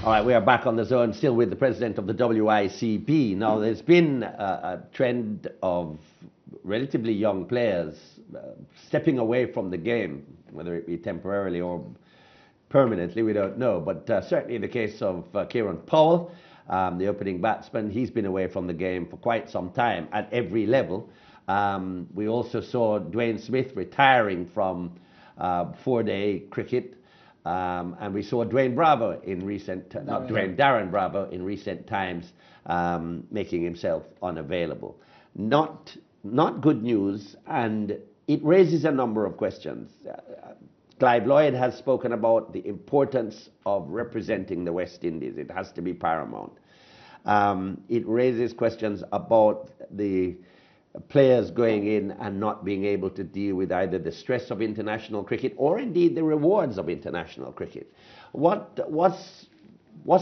All right, we are back on the zone, still with the president of the WICB. Now, there's been a trend of relatively young players stepping away from the game, whether it be temporarily or permanently, we don't know. But certainly in the case of Kieran Powell, the opening batsman, he's been away from the game for quite some time at every level. We also saw Dwayne Smith retiring from four-day cricket. And we saw Darren Bravo in recent times making himself unavailable. Not good news, and it raises a number of questions. Clive Lloyd has spoken about the importance of representing the West Indies. It has to be paramount. It raises questions about the players going in and not being able to deal with either the stress of international cricket or indeed the rewards of international cricket. What's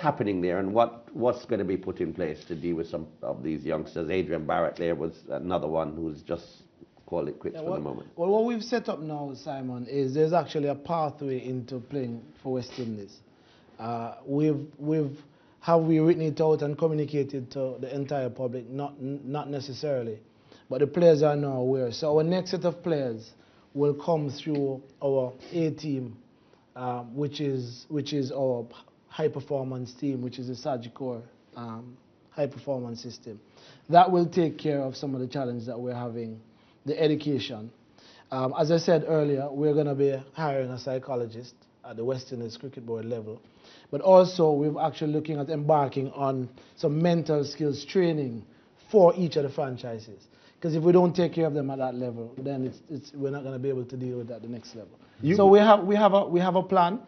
happening there, and what's going to be put in place to deal with some of these youngsters? Adrian Barrett there was another one who's just called it quits for the moment. Well, what we've set up now, Simon, is there's actually a pathway into playing for West Indies. Have we written it out and communicated to the entire public? Not necessarily. But the players are now aware. So our next set of players will come through our A team, which is our high performance team, which is the Sagicor high performance system. That will take care of some of the challenges that we're having, the education. As I said earlier, we're going to be hiring a psychologist at the West Indies Cricket Board level. But also, we're actually looking at embarking on some mental skills training for each of the franchises. Because if we don't take care of them at that level, then we're not going to be able to deal with that at the next level. So we have a plan.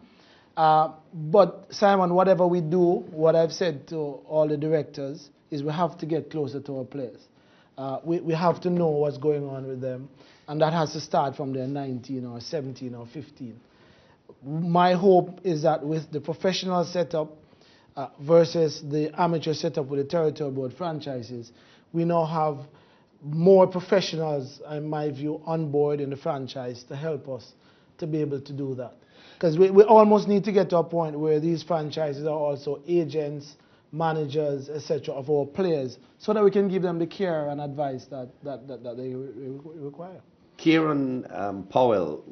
But Simon, whatever we do, what I've said to all the directors is we have to get closer to our players. We have to know what's going on with them, and that has to start from their 19 or 17 or 15. My hope is that with the professional setup versus the amateur setup with the territorial board franchises, we now have more professionals, in my view, on board in the franchise to help us to be able to do that. Because we almost need to get to a point where these franchises are also agents, managers, etc. of our players, so that we can give them the care and advice that they require. Kieran Powell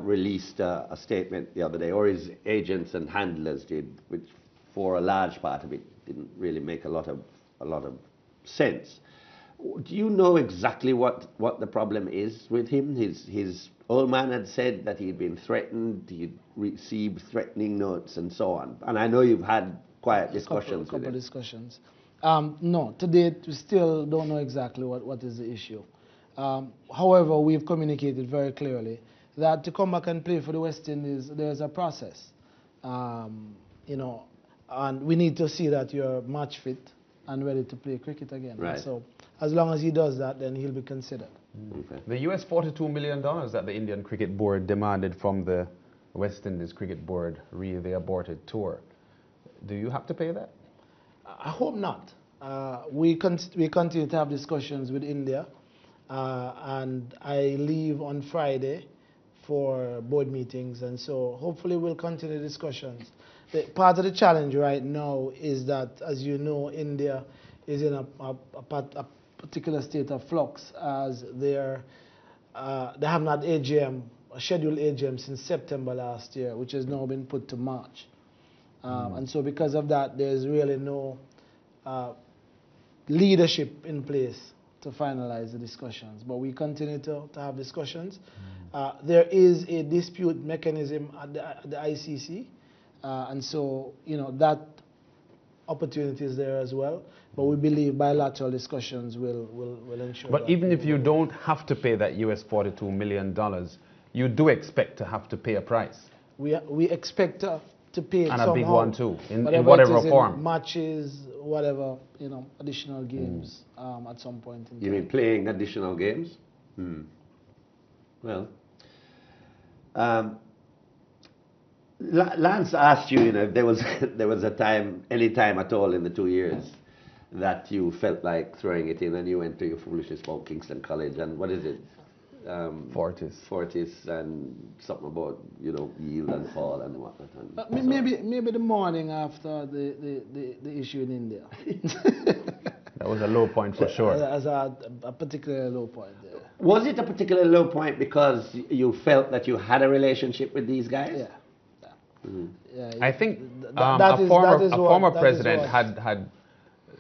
released a statement the other day, or his agents and handlers did, which for a large part of it didn't really make a lot of sense. Do you know exactly what the problem is with him? His old man had said that he'd been threatened, he'd received threatening notes and so on. And I know you've had quiet discussions with him. Couple discussions. No, to date we still don't know exactly what is the issue. However, we've communicated very clearly that to come back and play for the West Indies, there's a process. You know, and we need to see that you're match fit and ready to play cricket again. Right. So as long as he does that, then he'll be considered. Okay. The US $42 million that the Indian Cricket Board demanded from the West Indies Cricket Board the aborted tour, do you have to pay that? I hope not. We continue to have discussions with India, and I leave on Friday for board meetings, and so hopefully we'll continue discussions. Part of the challenge right now is that, as you know, India is in a particular state of flux, as they haven't had AGM, a scheduled AGM since September last year, which has now been put to March. And so because of that, there's really no leadership in place to finalize the discussions. But we continue to have discussions. There is a dispute mechanism at the ICC, and so, you know, that opportunity is there as well. But we believe bilateral discussions will ensure. But even if you don't have to pay that US $42 million, you do expect to have to pay a price. We expect to pay it and somehow. A big one too, in whatever form. In matches, whatever, you know, additional games at some point in time. You mean playing additional games? Well, Lance asked you, you know, if there was a time, any time at all in the 2 years that you felt like throwing it in, and you went to your foolishly small Kingston College, and what is it? Forties. Forties and something about, yield and fall and whatnot. And Maybe the morning after the issue in India. That was a low point for sure. As a particular low point there. Was it a particular low point because you felt that you had a relationship with these guys? Yeah. Yeah, I think that a is former what- president had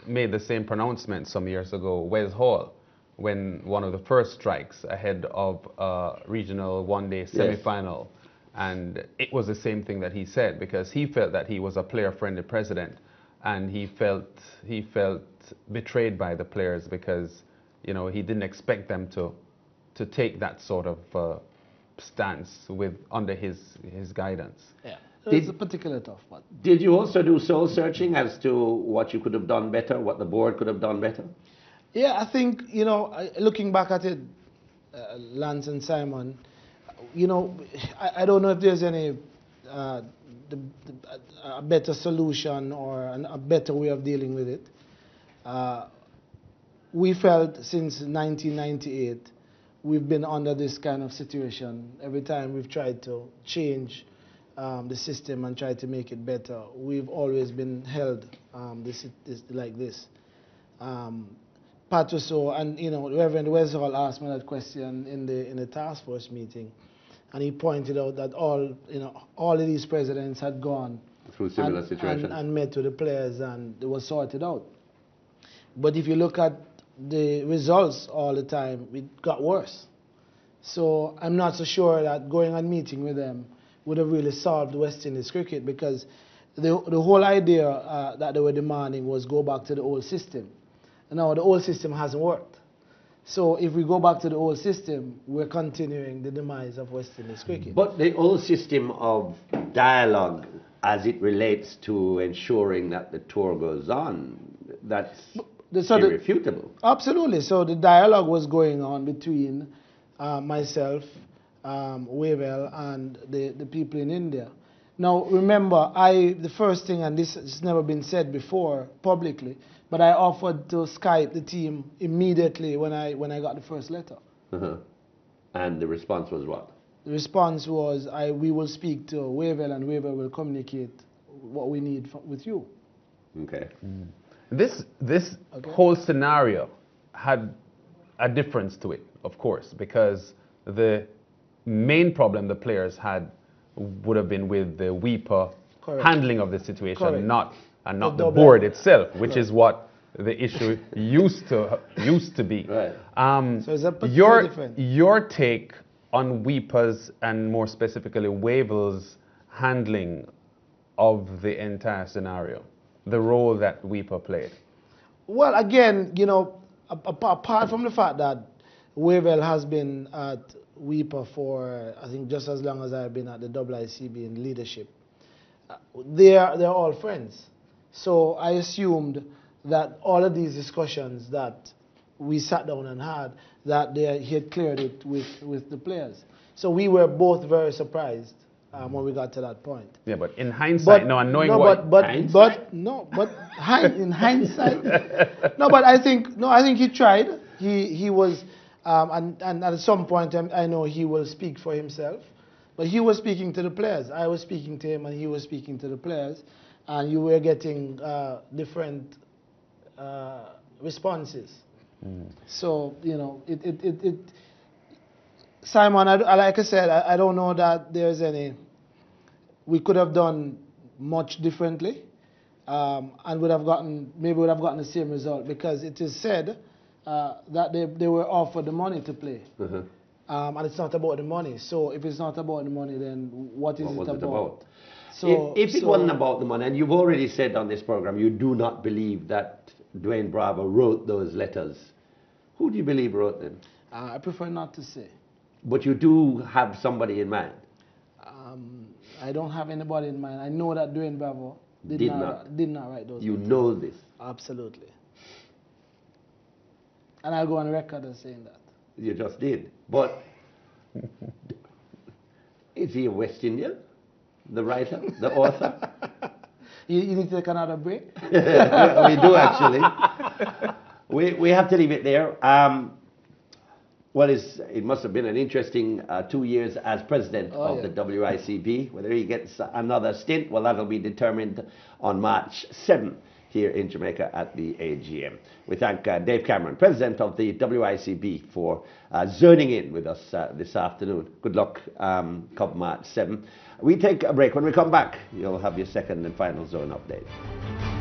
made the same pronouncement some years ago, Wes Hall, when one of the first strikes ahead of a regional one-day semi-final. And it was the same thing that he said, because he felt that he was a player-friendly president, and he felt betrayed by the players because, he didn't expect them to take that sort of stance under his guidance. Yeah. It's a particular tough one. Did you also do soul searching as to what you could have done better, what the board could have done better? Yeah, I think, looking back at it, Lance and Simon, I don't know if there's any a better solution or a better way of dealing with it. We felt since 1998, we've been under this kind of situation. Every time we've tried to change the system and try to make it better, we've always been held like this. Patuso and Reverend Westall asked me that question in the task force meeting, and he pointed out that all of these presidents had gone through similar situations and met with the players, and it was sorted out. But if you look at the results all the time, it got worse. So I'm not so sure that going and meeting with them would have really solved West Indies cricket, because the whole idea that they were demanding was go back to the old system. Now the old system hasn't worked. So if we go back to the old system, we're continuing the demise of West Indies cricket. But the old system of dialogue as it relates to ensuring that the tour goes on, that's irrefutable. Absolutely. So the dialogue was going on between myself, Wavell, and the people in India. Now remember, the first thing, and this has never been said before publicly, but I offered to Skype the team immediately when I got the first letter. Uh-huh. And the response was what? The response was, we will speak to Wavell, and Wavell will communicate what we need with you. Okay. Mm. This whole scenario had a difference to it, of course, because the main problem the players had would have been with the WIPA handling of the situation, not the board itself, which is what the issue used to be. Right. So it's a particular different. Your take on WIPA's, and more specifically Wavell's, handling of the entire scenario, the role that WIPA played. Well, again, apart from the fact that Wavell has been at WIPA for, I think, just as long as I've been at the WICB in leadership, they're all friends. So I assumed that all of these discussions that we sat down and had, that he had cleared it with the players. So we were both very surprised when we got to that point. Yeah, but in hindsight, in hindsight, but I think he tried. He was, and at some point I know he will speak for himself, but he was speaking to the players. I was speaking to him, and he was speaking to the players, and you were getting different responses. Mm. So Simon, like I said, I don't know that there's any. We could have done much differently, and would have gotten the same result, because it is said that they were offered the money to play, and it's not about the money. So if it's not about the money, then what is it about? So if it wasn't about the money, and you've already said on this program you do not believe that Dwayne Bravo wrote those letters, who do you believe wrote them? I prefer not to say. But you do have somebody in mind? I don't have anybody in mind. I know that Dwayne Bravo did not write those letters. You know this? Absolutely. And I'll go on record as saying that. You just did. But is he a West Indian? The writer? The author? You need to take another break? We do, actually. We have to leave it there. Well, it must have been an interesting 2 years as president of the WICB. Whether he gets another stint, well, that'll be determined on March 7th here in Jamaica at the AGM. We thank Dave Cameron, president of the WICB, for zoning in with us this afternoon. Good luck come March 7th. We take a break. When we come back, you'll have your second and final zone update.